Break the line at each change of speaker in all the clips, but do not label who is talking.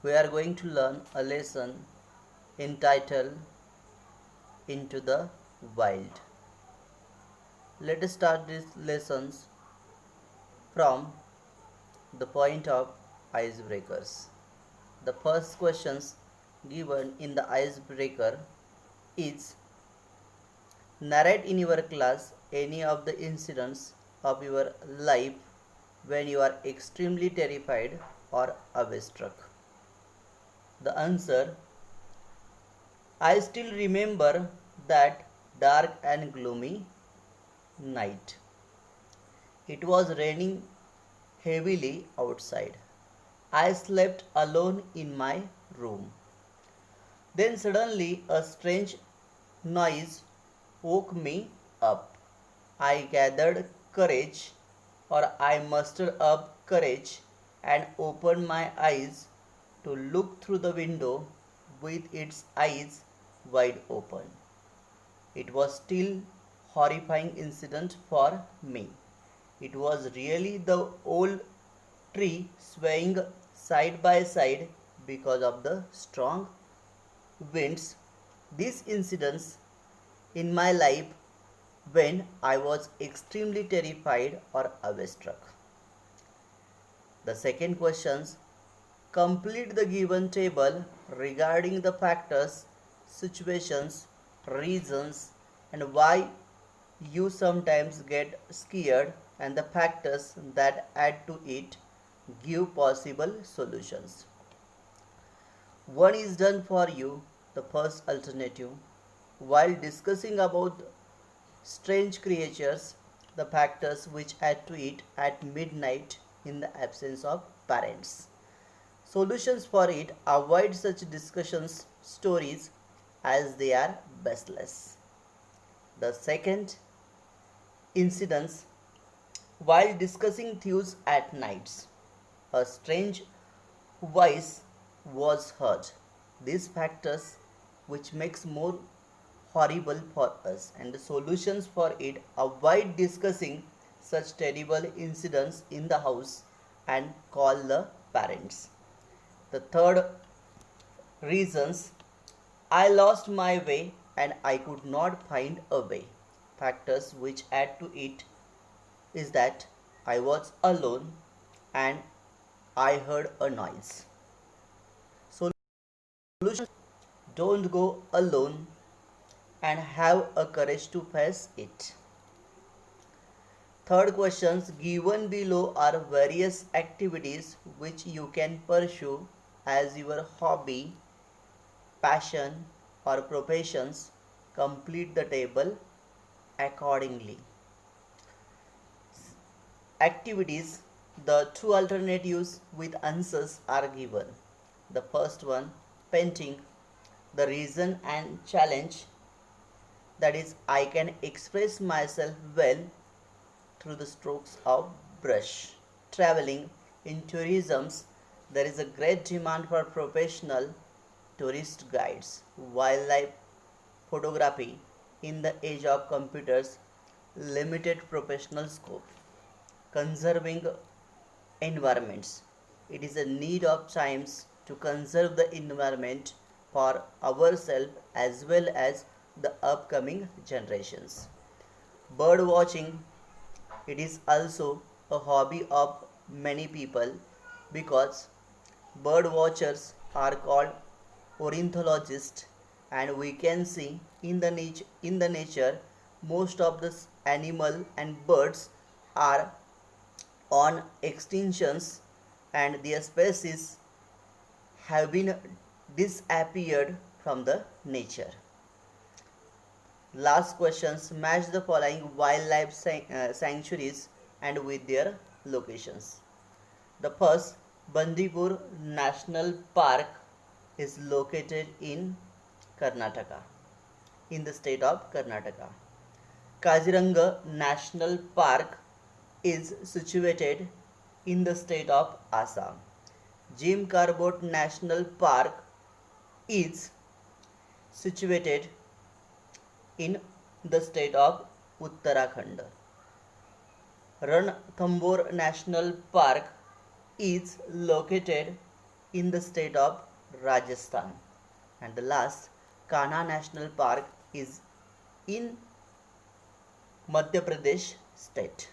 We are going to learn a lesson entitled Into the Wild. Let us start these lessons from the point of icebreakers. The first questions given in the icebreaker is narrate in your class any of the incidents of your life when you are extremely terrified or awestruck. The answer: I still remember that dark and gloomy night. It was raining heavily outside. I slept alone in my room. Then suddenly a strange noise woke me up. I gathered courage, or I mustered up courage, and opened my eyes to look through the window with its eyes wide open. It was still horrifying incident for me. It was really the old tree swaying side by side because of the strong winds. These incidents in my life when I was extremely terrified or awestruck. The second questions: complete the given table regarding the factors, situations, reasons, and why you sometimes get scared and the factors that add to it. Give possible solutions. One is done for you, the first alternative. While discussing about strange creatures, the factors which add to it at midnight in the absence of parents. Solutions for it: avoid such discussions, stories, as they are baseless. The second incidents: while discussing thieves at nights, a strange voice was heard. These factors which makes more horrible for us, and the solutions for it: avoid discussing such terrible incidents in the house and call the parents. The third reasons: I lost my way and I could not find a way. Factors which add to it is that I was alone and I heard a noise. Solution: don't go alone and have a courage to face it. Third questions given below are various activities which you can pursue as your hobby, passion, or professions. Complete the table accordingly. Activities: the two alternatives with answers are given. The first one, painting. The reason and challenge: that is, I can express myself well through the strokes of brush. Traveling. In tourism, there is a great demand for professional tourist guides. Wildlife photography. In the age of computers, limited professional scope. Conserving environments. It is a need of times to conserve the environment for ourselves as well as the upcoming generations. Bird watching. It is also a hobby of many people because bird watchers are called ornithologists, and we can see in the nature most of the animal and birds are on extinctions and their species have been disappeared from the nature. Last questions: match the following wildlife sanctuaries and with their locations. The first, Bandipur National Park, is located in Karnataka, in the state of Karnataka. Kaziranga National Park is situated in the state of Assam. Jim Corbett National Park is situated in the state of Uttarakhand. Ranthambore National Park is located in the state of Rajasthan. And the last, Kanha National Park is in Madhya Pradesh state.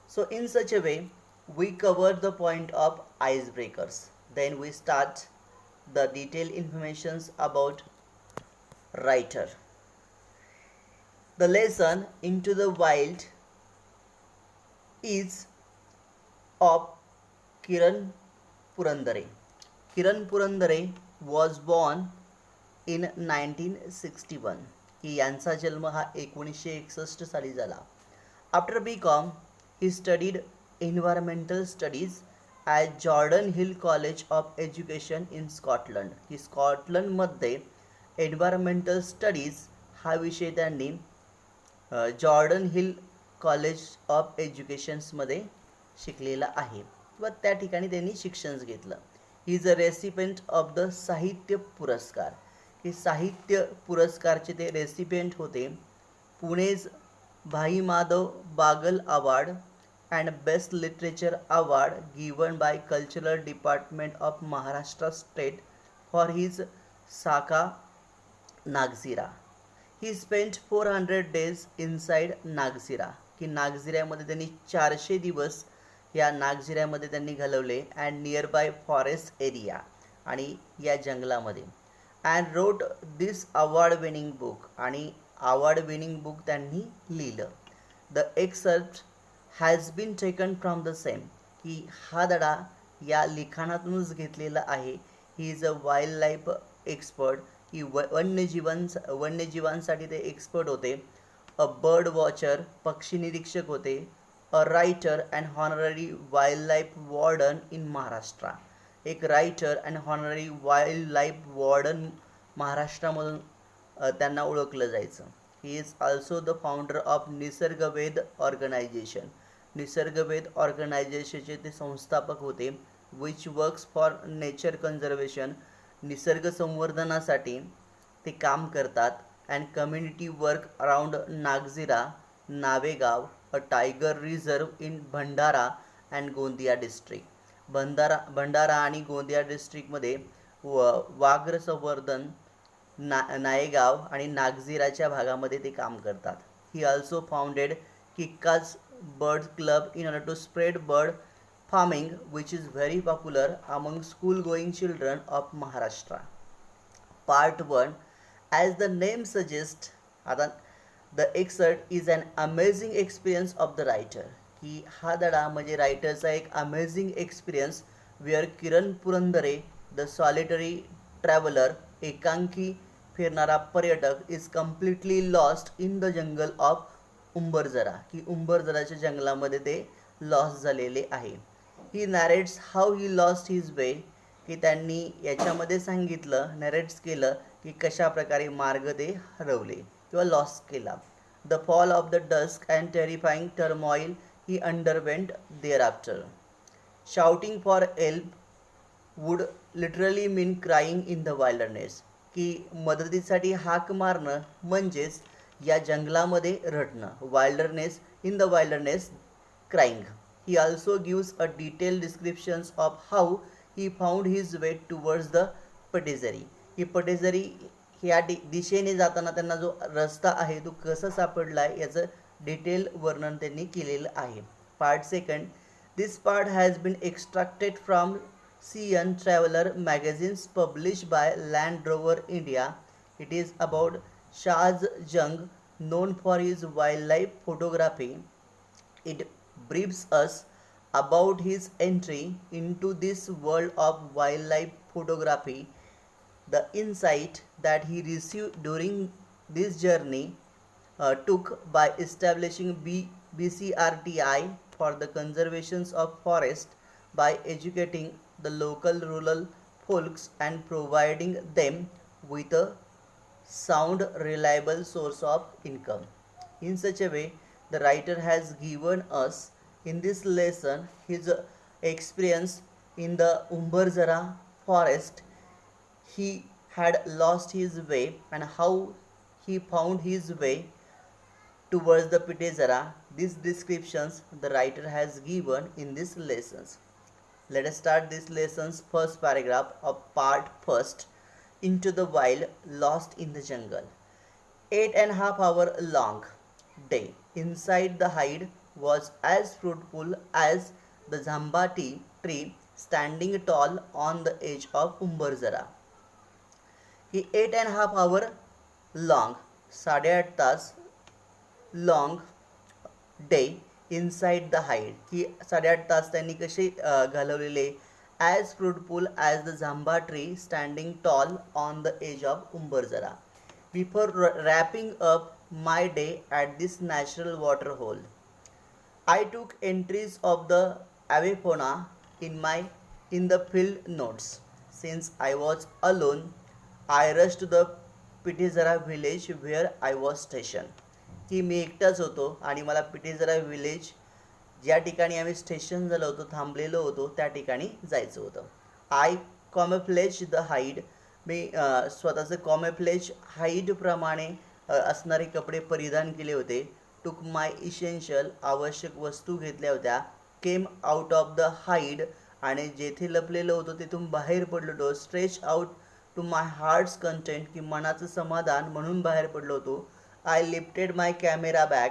So in such a way, we cover the point of icebreakers. Then we start the detailed informations about writer. The lesson Into the Wild is of Kiran Purandare. Kiran Purandare was born in 1961. की यांचा जन्म हा 1961 साली झाला. After BCom, he studied environmental studies at Jordan Hill College of Education in Scotland. की स्कॉटलंडमध्ये environmental studies हा विषय त्यांनी जॉर्डन हिल कॉलेज ऑफ एज्युकेशन्समध्ये शिकलेला आहे किंवा त्या ठिकाणी त्यांनी शिक्षण घेतलं. He is a recipient of the साहित्य पुरस्कार. की साहित्य पुरस्कारचे ते रेसिपेंट होते. Pune's Bhai Madhav Bagal award and best literature award given by cultural department of Maharashtra state for his Saka Nagzira. He spent 400 days inside Nagzira. की नागझिऱ्यामध्ये त्यांनी 400 दिवस या नागझिऱ्यामध्ये त्यांनी घालवले and near by forest area आणि या जंगलामध्ये. And wrote this award winning book. आणि अवॉर्ड विनिंग बुक त्यांनी लिहिलं. The excerpt has been taken from the same. की हा धडा या लिखाणातूनच घेतलेला आहे. He is a wild life expert. की वन्यजीवांसाठी ते एक्सपर्ट होते. अ बर्ड वॉचर पक्षी निरीक्षक होते. A writer and honorary wildlife warden in Maharashtra. एक writer and honorary wildlife warden महाराष्ट्रामधून त्यांना ओळखलं जायचं. He is also the founder of Nisargaved organization. Nisargaved ऑर्गनायझेशनचे ते संस्थापक होते. Which works for nature conservation. निसर्ग संवर्धनासाठी ते काम करतात. And community work around Nagzira Navegaon a tiger reserve in Bhandara and Gondia district. Bhandara आणि गोंदिया डिस्ट्रिक्टमध्ये वाघ्र संवर्धन नायगाव आणि नागझिराच्या भागामध्ये ते काम करतात. ही ऑल्सो फाउंडेड किक्काज bird club in order to spread bird farming which is very popular among school going children of Maharashtra. Part 1, as the name suggests, the excerpt is an amazing experience of the writer. की हा धडा म्हणजे रायटरचा एक amazing experience where Kiran Purandare the solitary traveller एकांकी फिरणारा पर्यटक is completely lost in the jungle of Umbarzara. की उंबरजराच्या जंगलामध्ये ते लॉस्ट झालेले आहे. He narrates how he lost his way. की त्यांनी याच्यामध्ये सांगितलं नॅरेट्स केलं की कशा प्रकारे मार्ग ते हरवले किंवा लॉस्ट केला. The fall of the dusk and terrifying turmoil he underwent thereafter. Shouting for help would literally mean crying in the wilderness. की मदतीसाठी हाक मारणं म्हणजेच या जंगलामध्ये रडणं. Wilderness in the wilderness crying. He also gives a detailed descriptions of how he found his way towards the Patezari. ही पटेझरी ह्या दिशेने जाताना त्यांना जो रस्ता आहे तो कसा सापडला आहे याचं डिटेल वर्णन त्यांनी केलेलं आहे. Part second. This part has been extracted from CN traveller magazines publish by Land Rover India. It is about Shaaz Jung known for his wildlife photography. It briefs us about his entry into this world of wildlife photography, the insight that he received during this journey took by establishing BCRTI for the conservation of forest by educating the local rural folks and providing them with a sound reliable source of income. In such a way, the writer has given us in this lesson his experience in the Umbarzara forest. He had lost his way and how he found his way towards the Pitezara. These descriptions the writer has given in these lessons. Let us start this lesson's first paragraph of part first. Into the wild, lost in the jungle. 8.5 hour long day inside the hide was as fruitful as the Zambati tree standing tall on the edge of Umbarzara. He 8.5 hour long 8.5 तास long day inside the hide की 8.5 तास त्यांनी कसे घालवलेले as fruitful as the झांबा tree standing tall on the edge of Umbarzara before wrapping up my day at this natural water hole I took entries of the avifauna in the field notes. Since I was alone, I rushed to the पिठेजरा village where I was stationed. की मी एकटाच होतो आणि मला पिठेजरा village ज्या ठिकाणी आम्ही station झालो होतो थांबलेलो होतो त्या ठिकाणी जायचं होतं. आय कॉमेफ्लेज द हाईड मी स्वतःचं कॉमेफ्लेज हाईडप्रमाणे असणारे कपडे परिधान केले होते. टूक माय इसेन्शियल आवश्यक वस्तू घेतल्या होत्या. Came out of the hide आणि जेथे लपलेलो होतो तिथून बाहेर पडलो होतो. Stretch out to my heart's content की मनाचं समाधान म्हणून बाहेर पडलो होतो. I lifted my camera bag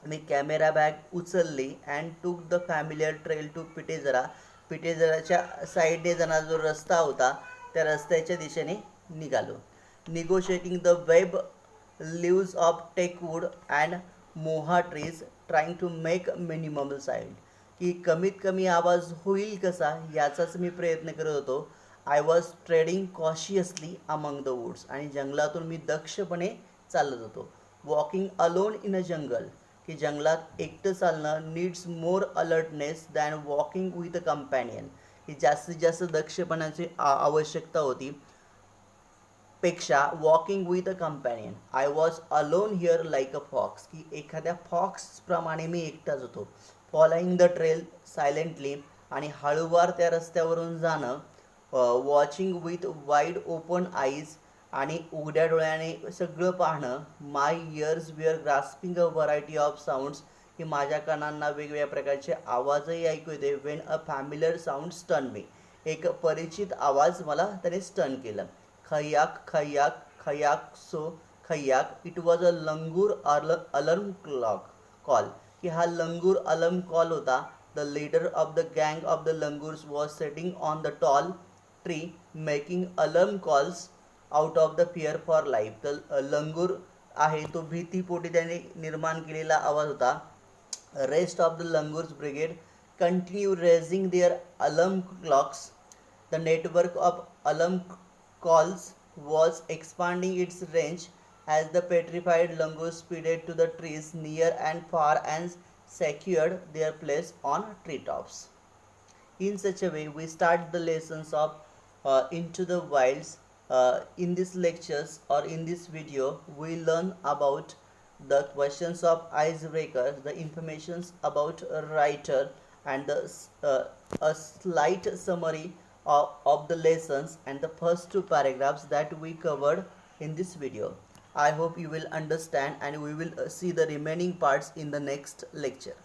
मी कॅमेरा बॅग उचलली and took the familiar trail to Pithezara पिठेजराच्या साईडने जाणारा जो रस्ता होता त्या रस्त्याच्या दिशेने निघालो. Negotiating the web leaves of teakwood and moha trees trying to make minimum side की कमीत कमी आवाज होईल कसा याचाच मी प्रयत्न करत होतो. I was treading cautiously among the woods आणि जंगलातून मी दक्षपणे चालत होतो. वॉकिंग अलोन इन अ जंगल की जंगलात एकटं चालणं needs more alertness than walking with a companion ही जास्तीत जास्त दक्षपणाची आवश्यकता होती पेक्षा walking with a companion. I was alone here like a fox की एखाद्या फॉक्सप्रमाणे मी एकटाच होतो. फॉलोइंग द ट्रेल सायलेंटली आणि हळूवार त्या रस्त्यावरून जाणं. Watching with wide open eyes आणि उघड्या डोळ्याने सगळं पाहणं. My ears were grasping a variety of sounds की माझ्या कानांना वेगवेगळ्या प्रकारचे आवाजही ऐकू येते. When a familiar sound stun मी एक परिचित आवाज मला त्याने स्टन केलं. खयाक खयाक खयाक सो खयाक it was a langur alarm clock call की हा लंगूर अलार्म कॉल होता. द लीडर ऑफ द गँग of the langurs was setting on the tall tree making alarm calls out of the fear for life. तर लंगूर आहे तो भीतीपोटी त्याने निर्माण केलेला आवाज होता. Rest of the langurs brigade continue raising their alarm clocks. The network of alarm calls was expanding its range as the petrified langurs speeded to the trees near and far and secured their place on treetops. In such a way, we start the lessons of Into the Wilds. In these lectures or in this video, we learn about the questions of icebreaker, the informations about a writer, and a slight summary of the lessons and the first two paragraphs that we covered in this video. I hope you will understand and we will see the remaining parts in the next lecture.